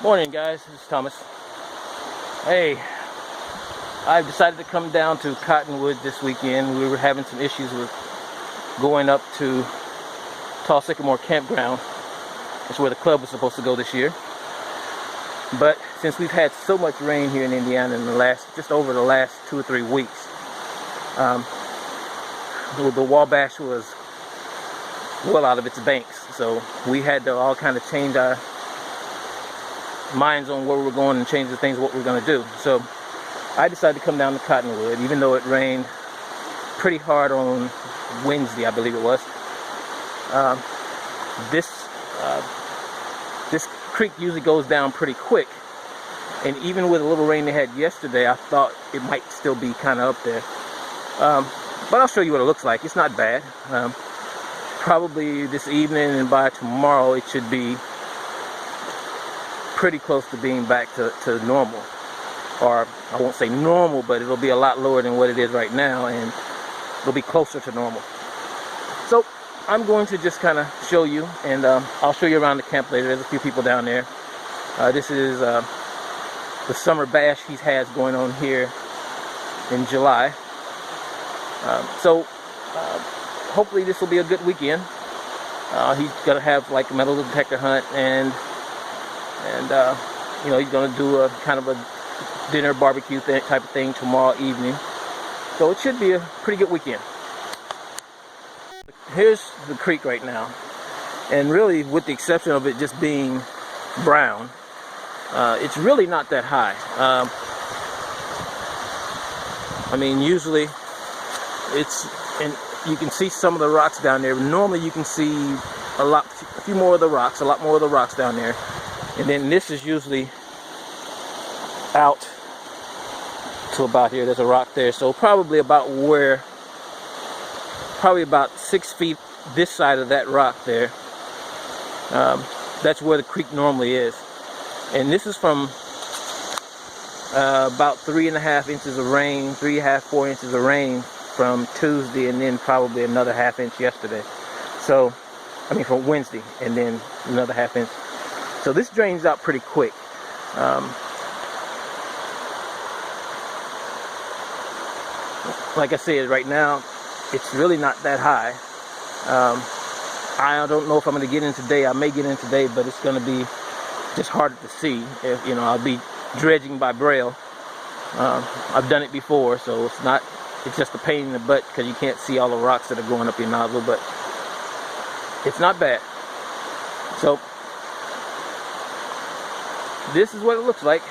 Morning, guys. This is Thomas. Hey, I've decided to come down to Cottonwood this weekend. We were having some issues with going up to Tall Sycamore campground. That's where the club was supposed to go this year. But since we've had so much rain here in Indiana in just over the last 2 or 3 weeks, the Wabash was well out of its banks. So we had to all kind of change our minds on where we were going and change the things what we were going to do. So I decided to come down to Cottonwood, even though it rained pretty hard on Wednesday, I believe it was. This creek usually goes down pretty quick, and even with a little rain they had yesterday, I thought it might still be kind of up there. But I'll show you what it looks like. It's not bad. Probably this evening and by tomorrow it should be pretty close to being back to normal. Or I won't say normal, but it'll be a lot lower than what it is right now, and it'll be closer to normal. So I'm going to just kind of show you, and I'll show you around the camp later. There's a few people down there. This is the summer bash he has going on here in July. So hopefully this will be a good weekend. He's gonna have like a metal detector hunt, and you know, he's gonna do a kind of a dinner barbecue type of thing tomorrow evening. So it should be a pretty good weekend. Here's the creek right now, and really, with the exception of it just being brown, it's really not that high. I mean, usually and you can see some of the rocks down there. Normally you can see a lot more of the rocks down there, and then this is usually out to about here. There's a rock there, so probably about 6 feet this side of that rock there. That's where the creek normally is, and this is from about 3.5 inches of rain, 3.5, 4 inches of rain from Tuesday, and then probably another ½ inch yesterday. So, I mean from Wednesday, and then another ½ inch. So this drains out pretty quick. Like I said, right now it's really not that high. I don't know if I'm going to get in today. I may get in today, but it's going to be just harder to see. If, you know, I'll be dredging by braille. I've done it before, so it's just a pain in the butt because you can't see all the rocks that are going up your nozzle, but it's not bad. So this is what it looks like.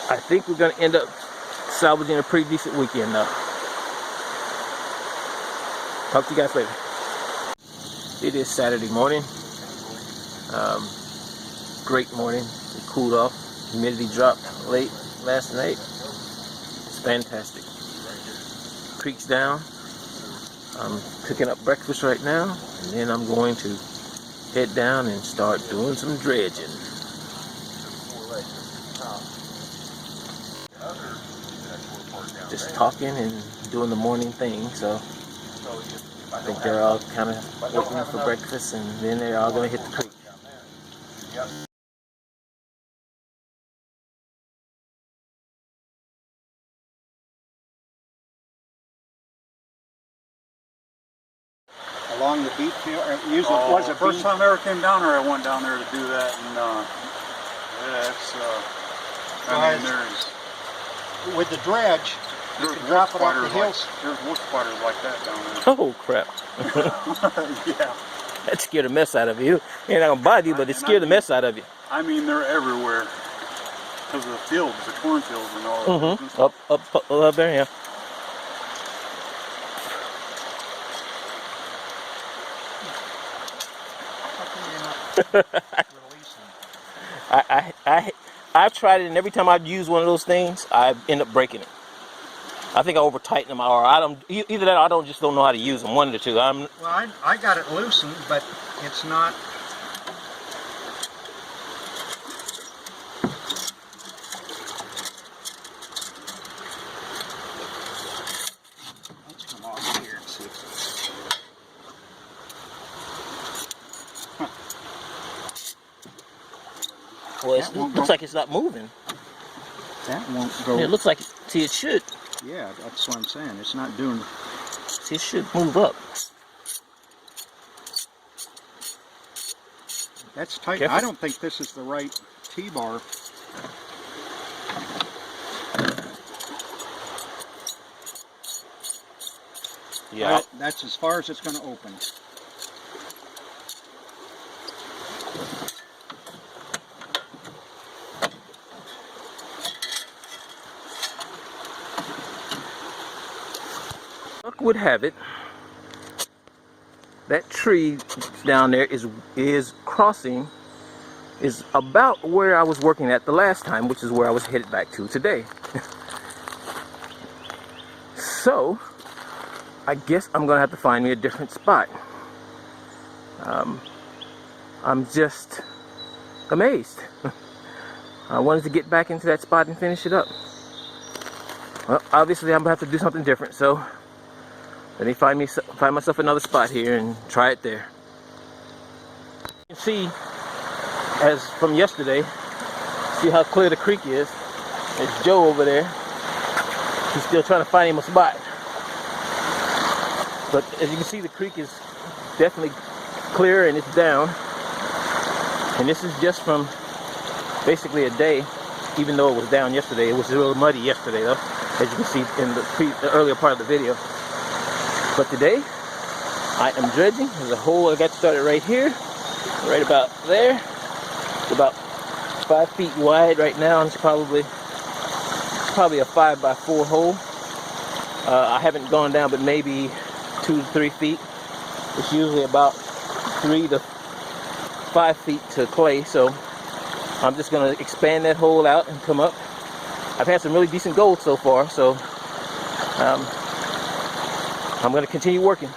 I think we're going to end up salvaging a pretty decent weekend now. Talk to you guys later. It is Saturday morning. Great morning. It cooled off. Humidity dropped late last night. It's fantastic. Creek's down. I'm cooking up breakfast right now, and then I'm going to head down and start doing some dredging. Just talking and doing the morning thing, so I think they're all kind of waiting for breakfast, and then they're all going to hit the creek. Along the beach here, was it the first time I ever came down there? I went down there to do that, and yeah, it's I mean, there's with the dredge, you can drop it off the hills. There's wood spiders like that down there. Oh crap! Yeah, That scared the mess out of you. Ain't not gonna bother you, but it scared the mess out of you. I mean, they're everywhere because of the fields, the cornfields, and all. Mm-hmm. Up there, yeah. I've tried it, and every time I've used one of those things, I end up breaking it. I think I over tighten them, or I don't. Either that, or I just don't know how to use them. One of the two. Well, I got it loosened, but it's not. Let's come off here and see if it's. Well, it looks like it's not moving. That won't go. It looks like, see, it should. Yeah, that's what I'm saying. It's not doing. See, it should move up. That's tight. Careful. I don't think this is the right T-bar. Yeah. That's as far as it's going to open. Luck would have it, that tree down there is about where I was working at the last time, which is where I was headed back to today. So I guess I'm gonna have to find me a different spot. I'm just amazed. I wanted to get back into that spot and finish it up. Well, obviously I'm gonna have to do something different, so let me find myself another spot here and try it there. You can see, as from yesterday, see how clear the creek is. There's Joe over there. He's still trying to find him a spot. But as you can see, the creek is definitely clear and it's down. And this is just from basically a day, even though it was down yesterday. It was a little muddy yesterday though, as you can see in the earlier part of the video. But today, I am dredging. There's a hole I got started right here, right about there. It's about 5 feet wide right now, and it's probably a 5x4 hole. I haven't gone down, but maybe 2 to 3 feet. It's usually about 3 to 5 feet to clay, so I'm just gonna expand that hole out and come up. I've had some really decent gold so far, so I'm going to continue working.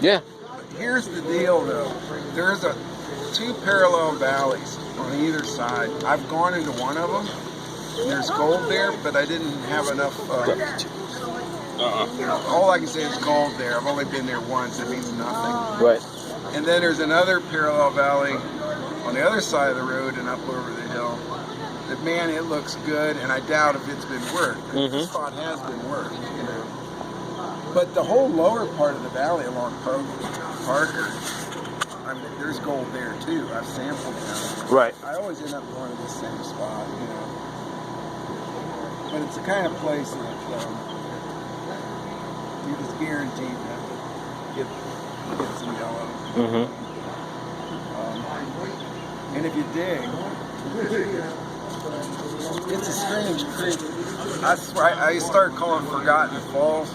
Yeah. Here's the deal, though. There's two parallel valleys on either side. I've gone into one of them. There's gold there, but I didn't have enough. All I can say is gold there. I've only been there once. It means nothing. Right. And then there's another parallel valley on the other side of the road and up over the hill. That, man, it looks good, and I doubt if it's been worked. This spot has been worked, you know. But the whole lower part of the valley along Parker, I mean, there's gold there too. I've sampled them. Right. I always end up going to the same spot, you know. But it's the kind of place that you just guaranteed to get some yellow. And if you dig, it's a strange creek. I start calling Forgotten Falls.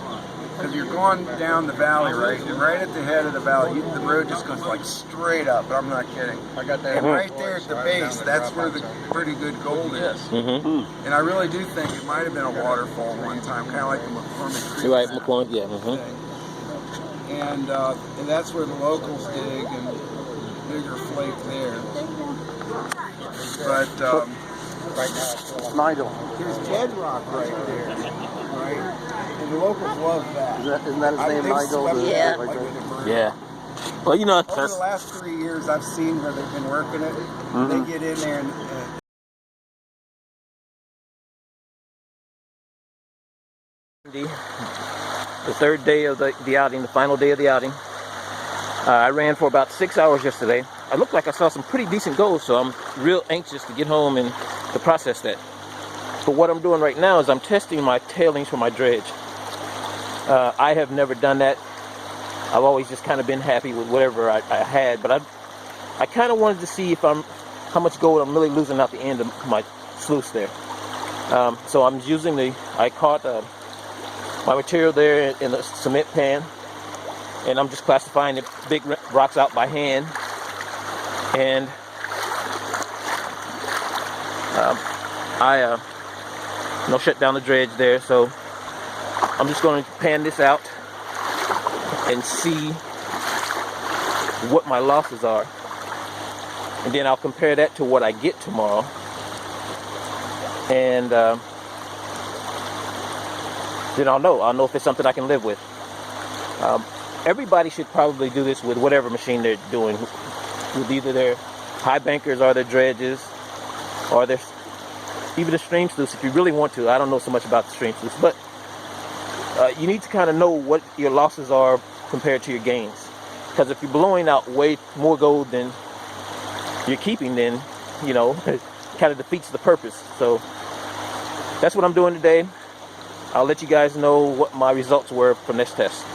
Because you're going down the valley, right? And right at the head of the valley, the road just goes like straight up. I'm not kidding. I got that. And right there at the base, that's where the pretty good gold is. And I really do think it might have been a waterfall one time, kind of like the McCormick Creek. You're right, McCormick, yeah. And that's where the locals dig, and bigger flake there. But right now, Nigel. there's bedrock right there, right? And the locals love that. Isn't that his name, Nigel? Yeah. Yeah. Well, you know, over the last 3 years, I've seen where they've been working it. They get in there and the third day of the outing, the final day of the outing. I ran for about 6 hours yesterday. I looked like I saw some pretty decent gold, so I'm real anxious to get home and to process that. But what I'm doing right now is I'm testing my tailings for my dredge. I have never done that. I've always just kind of been happy with whatever I had, but I kind of wanted to see if how much gold I'm really losing out the end of my sluice there. So I'm using I caught my material there in a cement pan, and I'm just classifying the big rocks out by hand. And I shut down the dredge there, so I'm just going to pan this out and see what my losses are, and then I'll compare that to what I get tomorrow, and then I'll know if it's something I can live with. Everybody should probably do this with whatever machine they're doing, with either their high bankers or their dredges or even the stream sluice if you really want to. I don't know so much about the stream sluice, but you need to kind of know what your losses are compared to your gains. Because if you're blowing out way more gold than you're keeping, then, you know, it kind of defeats the purpose. So that's what I'm doing today. I'll let you guys know what my results were from this test.